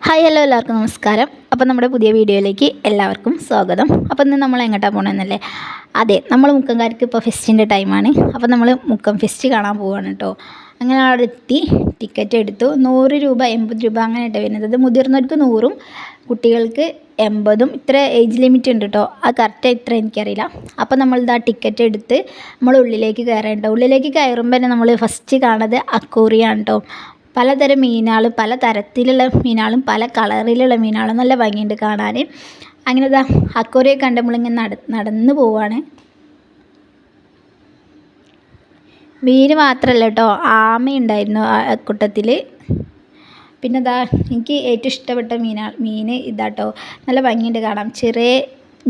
Hi hello എല്ലാവർക്കും നമസ്കാരം. അപ്പോൾ നമ്മുടെ പുതിയ വീഡിയോയിലേക്ക് എല്ലാവർക്കും സ്വാഗതം. അപ്പോൾ ഇന്ന് നമ്മൾ എങ്ങോട്ടാണ് പോകണമെന്നല്ലേ? അതെ, നമ്മൾ മുക്കംകാർക്ക് ഇപ്പോൾ ഫെസ്റ്റിൻ്റെ ടൈമാണ്. അപ്പോൾ നമ്മൾ മുക്കം ഫെസ്റ്റ് കാണാൻ പോവുകയാണ് കേട്ടോ. അങ്ങനെ അവിടെ എത്തി ടിക്കറ്റ് എടുത്തു. 100 രൂപ 80 രൂപ അങ്ങനെയായിട്ട് വരുന്നത്. അത് മുതിർന്നവർക്ക് 100ഉം കുട്ടികൾക്ക് 80ഉം. ഇത്ര ഏജ് ലിമിറ്റ് ഉണ്ട് കേട്ടോ. അത് കറക്റ്റ് ഇത്ര എനിക്കറിയില്ല. അപ്പോൾ നമ്മളിതാ ടിക്കറ്റ് എടുത്ത് നമ്മൾ ഉള്ളിലേക്ക് കയറേണ്ട. ഉള്ളിലേക്ക് കയറുമ്പോൾ തന്നെ നമ്മൾ ഫസ്റ്റ് കാണുന്നത് അക്വേറിയമാണ് കേട്ടോ. പലതരം മീനുകൾ, പല തരത്തിലുള്ള മീനുകളും പല കളറിലുള്ള മീനുകളും നല്ല ഭംഗിയുണ്ട് കാണാൻ. അങ്ങനെ ഇതാ അക്വേറിയം കണ്ട് നമ്മളിങ്ങനെ നടന്ന് പോവാണ്. മീൻ മാത്രമല്ല കേട്ടോ, ആമയുണ്ടായിരുന്നു ആ കൂട്ടത്തിൽ. പിന്നെ ഇതാ എനിക്ക് ഏറ്റവും ഇഷ്ടപ്പെട്ട മീൻ ഇതാട്ടോ. നല്ല ഭംഗിയുണ്ട് കാണാൻ. ചെറിയ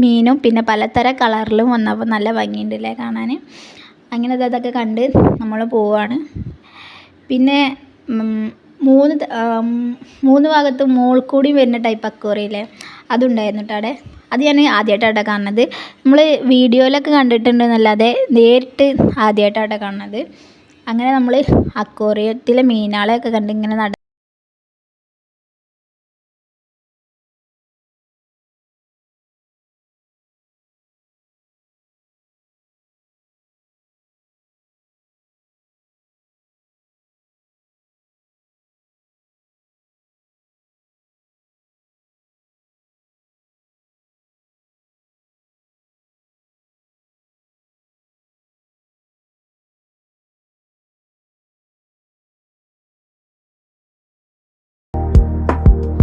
മീനും പിന്നെ പലതരം കളറിലും വന്നപ്പോൾ നല്ല ഭംഗിയുണ്ടല്ലേ കാണാൻ. അങ്ങനെ അതൊക്കെ കണ്ട് നമ്മൾ പോവാണ്. പിന്നെ മൂന്ന് ഭാഗത്തും മോൾ കൂടി വരുന്ന ടൈപ്പ് അക്വേറിയമില്ലേ, അതുണ്ടായിരുന്നു കേട്ടോ അവിടെ. അത് ഞാൻ ആദ്യമായിട്ടാണ് കാണുന്നത്. നമ്മൾ വീഡിയോയിലൊക്കെ കണ്ടിട്ടുണ്ടെന്നല്ലാതെ നേരിട്ട് ആദ്യമായിട്ടാണ് കാണുന്നത്. അങ്ങനെ നമ്മൾ അക്വേറിയത്തിലെ മീനുകളെയൊക്കെ കണ്ട് ഇങ്ങനെ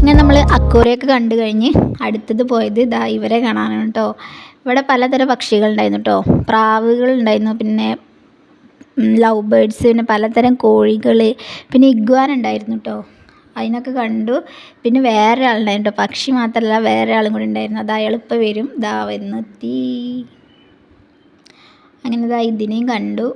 അങ്ങനെ നമ്മൾ അക്വേറിയമൊക്കെ കണ്ടു കഴിഞ്ഞ് അടുത്തത് പോയത് ഇതാ ഇവരെ കാണാനാണ് കേട്ടോ. ഇവിടെ പലതരം പക്ഷികളുണ്ടായിരുന്നു കേട്ടോ. പ്രാവുകളുണ്ടായിരുന്നു, പിന്നെ ലവ് ബേർഡ്സ്, പിന്നെ പലതരം കോഴികൾ, പിന്നെ ഇഗ്വാന ഉണ്ടായിരുന്നു കേട്ടോ. അതിനൊക്കെ കണ്ടു. പിന്നെ വേറെ ആളുണ്ടായിരുന്നു കേട്ടോ. പക്ഷി മാത്രമല്ല വേറെ ആളും കൂടി ഉണ്ടായിരുന്നു. അത് അയാൾ ഇപ്പോൾ വരും. ഇതാ വന്നെത്തി. അങ്ങനെ ഇതാ ഇതിനെയും കണ്ടു.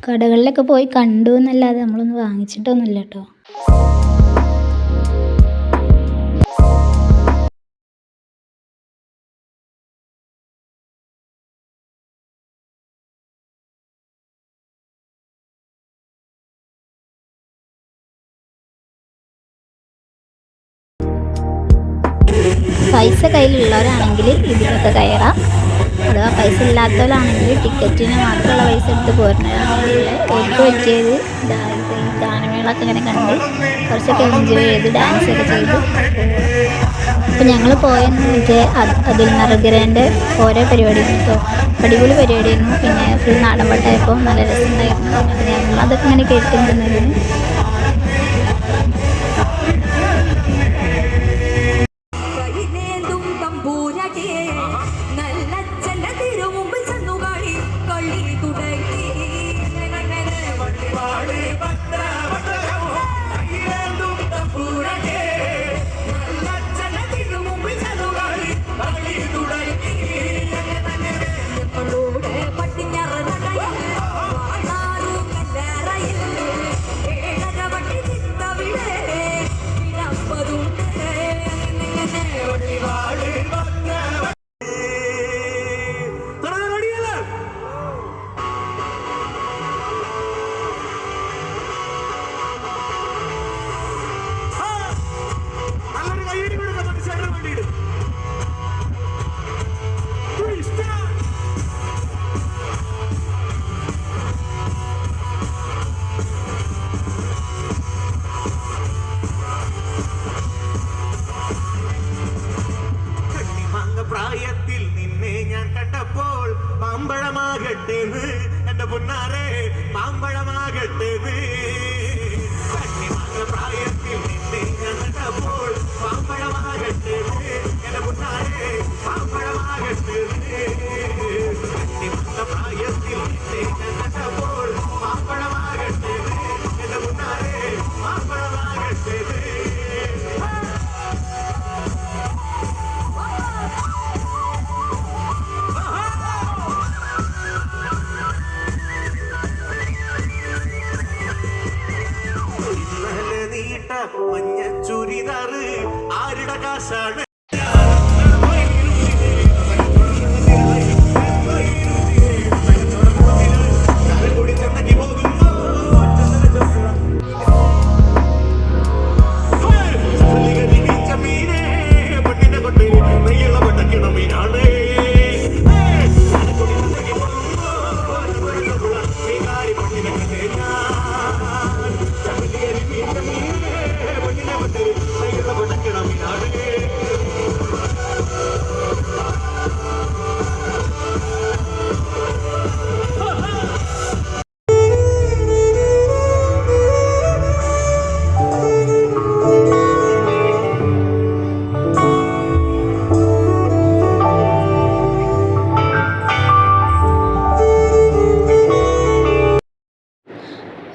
കടകളിലൊക്കെ പോയി കണ്ടു എന്നല്ലാതെ നമ്മളൊന്നും വാങ്ങിച്ചിട്ടൊന്നുമില്ല കേട്ടോ. പൈസ കയ്യിലുള്ളവരാണെങ്കിൽ ഇതിലൊക്കെ കയറാം. അഥവാ പൈസ ഇല്ലാത്തവരാണെങ്കിൽ ടിക്കറ്റിന് മാത്രമുള്ള പൈസ എടുത്ത് പോരുന്നതാണെങ്കിൽ ഓർക്ക് പറ്റിയത് ഗാനമേളൊക്കെ ഇങ്ങനെ കണ്ട് കുറച്ചൊക്കെ എൻജോയ് ചെയ്ത് ഡാൻസൊക്കെ ചെയ്ത്. അപ്പോൾ ഞങ്ങൾ പോയെന്ന് വെച്ചാൽ അതിൽ നറുകരേൻ്റെ ഓരോ പരിപാടിയും കേട്ടോ. അടിപൊളി പരിപാടിയായിരുന്നു. പിന്നെ ഫുൾ നാടൻ പാട്ടായപ്പോൾ നല്ല രസമുണ്ടായിരുന്നു. ഞങ്ങളതൊക്കെ ഇങ്ങനെ കേട്ടിട്ടുണ്ടെന്നതിന്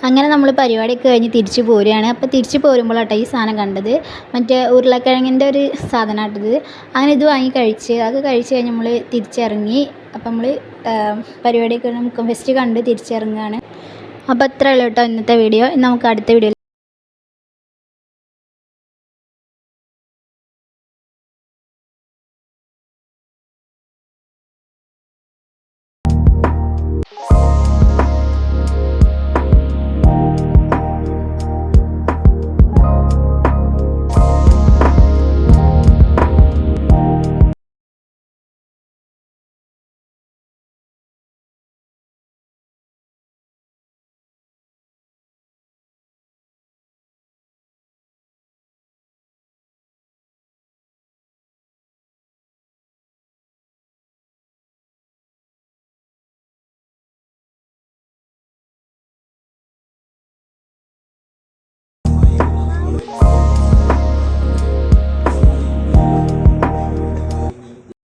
അങ്ങനെ നമ്മൾ പരിപാടിയൊക്കെ കഴിഞ്ഞ് തിരിച്ച് പോരുകയാണ്. അപ്പോൾ തിരിച്ച് പോരുമ്പോഴാട്ടോ ഈ സാധനം കണ്ടത്. മറ്റേ ഉരുളക്കിഴങ്ങിൻ്റെ ഒരു സാധനമായിട്ടത്. അങ്ങനെ ഇത് വാങ്ങി കഴിച്ച് അത് കഴിച്ച് കഴിഞ്ഞ് നമ്മൾ തിരിച്ചിറങ്ങി. അപ്പോൾ നമ്മൾ പരിപാടിയൊക്കെ മുക്കം ഫെസ്റ്റ് കണ്ട് തിരിച്ചിറങ്ങുകയാണ്. അപ്പോൾ അത്രയേ ഉള്ളൂ കേട്ടോ ഇന്നത്തെ വീഡിയോ. ഇനി നമുക്ക് അടുത്ത വീഡിയോ